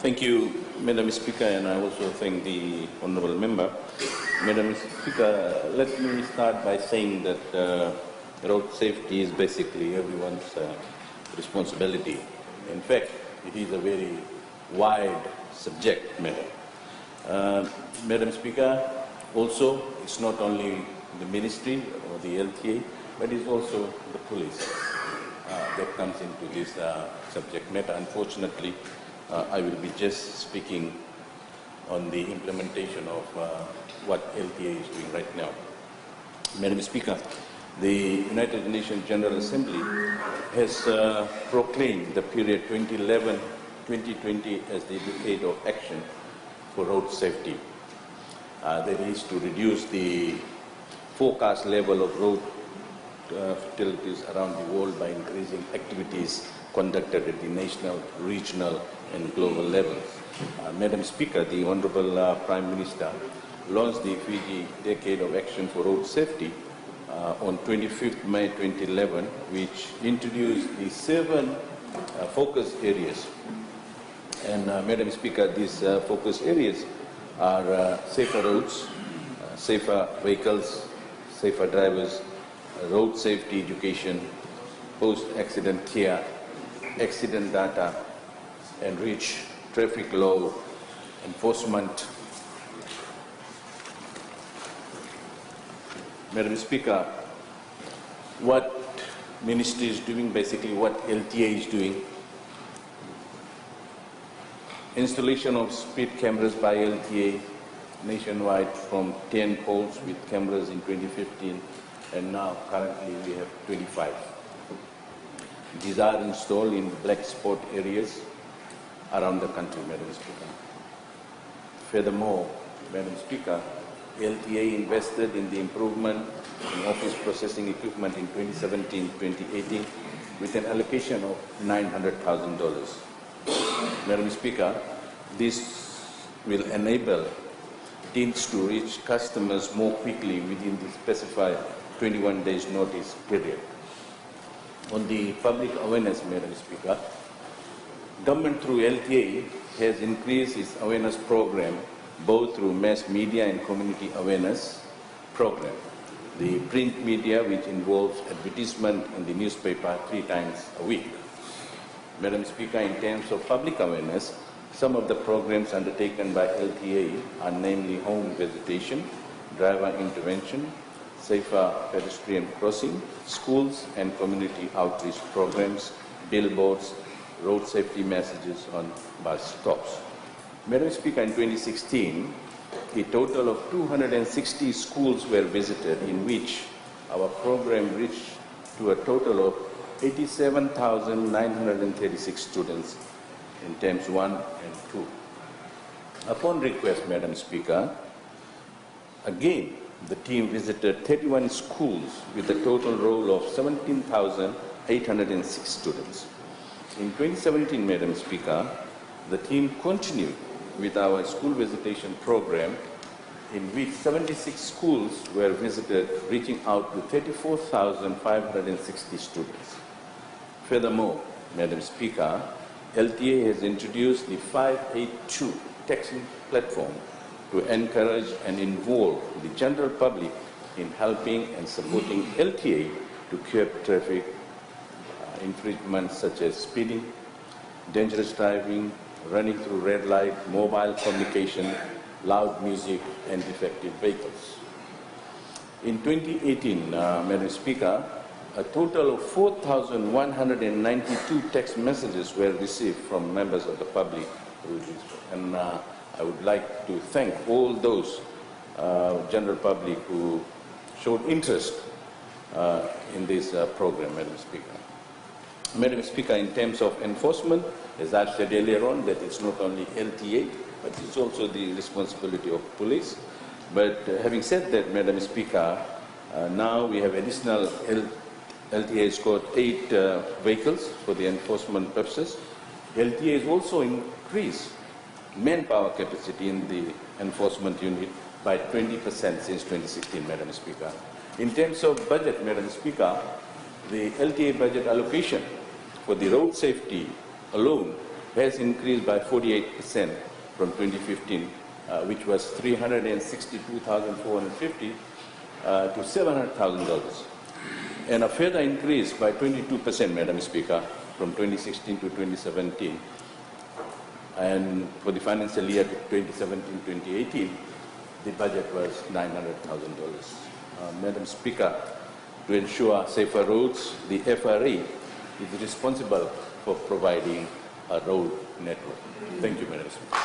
Thank you, Madam Speaker, and I also thank the Honourable Member. Madam Speaker, let me start by saying that road safety is basically everyone's responsibility. In fact, it is a very wide subject matter. Madam Speaker, also, it's not only the Ministry or the LTA, but it's also the police that comes into this subject matter. Unfortunately, I will be just speaking on the implementation of what LTA is doing right now. Madam Speaker, the United Nations General Assembly has proclaimed the period 2011-2020 as the decade of action for road safety. That is to reduce the forecast level of road fatalities around the world by increasing activities conducted at the national, regional and global levels. Madam Speaker, the Honourable Prime Minister launched the Fiji Decade of Action for Road Safety on 25th May 2011, which introduced the 7 focus areas. And Madam Speaker, these focus areas are safer roads, safer vehicles, safer drivers, road safety education, post-accident care, accident data, enrich traffic law enforcement. Madam Speaker, what Ministry is doing, basically what LTA is doing, installation of speed cameras by LTA nationwide from 10 poles with cameras in 2015, and now currently we have 25. These are installed in black spot areas around the country, Madam Speaker. Furthermore, Madam Speaker, LTA invested in the improvement in office processing equipment in 2017-2018 with an allocation of $900,000. Madam Speaker, this will enable teams to reach customers more quickly within the specified 21 days notice period. On the public awareness, Madam Speaker, government through LTA has increased its awareness program both through mass media and community awareness program. The print media, which involves advertisement in the newspaper 3 times a week. Madam Speaker, in terms of public awareness, some of the programs undertaken by LTA are namely home visitation, driver intervention, safer pedestrian crossing, schools and community outreach programs, billboards, road safety messages on bus stops. Madam Speaker, in 2016, a total of 260 schools were visited, in which our program reached to a total of 87,936 students in terms 1 and 2. Upon request, Madam Speaker, again, the team visited 31 schools with a total roll of 17,806 students. In 2017, Madam Speaker, the team continued with our school visitation program, in which 76 schools were visited, reaching out to 34,560 students. Furthermore, Madam Speaker, LTA has introduced the 582 texting platform to encourage and involve the general public in helping and supporting LTA to curb traffic infringements such as speeding, dangerous driving, running through red light, mobile communication, loud music, and defective vehicles. In 2018, Madam Speaker, a total of 4,192 text messages were received from members of the public. And I would like to thank all those general public who showed interest in this program, Madam Speaker. Madam Speaker, in terms of enforcement, as I said earlier on, that it's not only LTA, but it's also the responsibility of police. But having said that, Madam Speaker, now we have additional LTA has got 8 vehicles for the enforcement purposes. LTA has also increased manpower capacity in the enforcement unit by 20% since 2016, Madam Speaker. In terms of budget, Madam Speaker, the LTA budget allocation for the road safety alone has increased by 48% from 2015, which was $362,450 to $700,000. And a further increase by 22%, Madam Speaker, from 2016 to 2017. And for the financial year 2017-2018, the budget was $900,000. Madam Speaker, to ensure safer roads, the FRA is responsible for providing a road network. Thank you, Madam Speaker.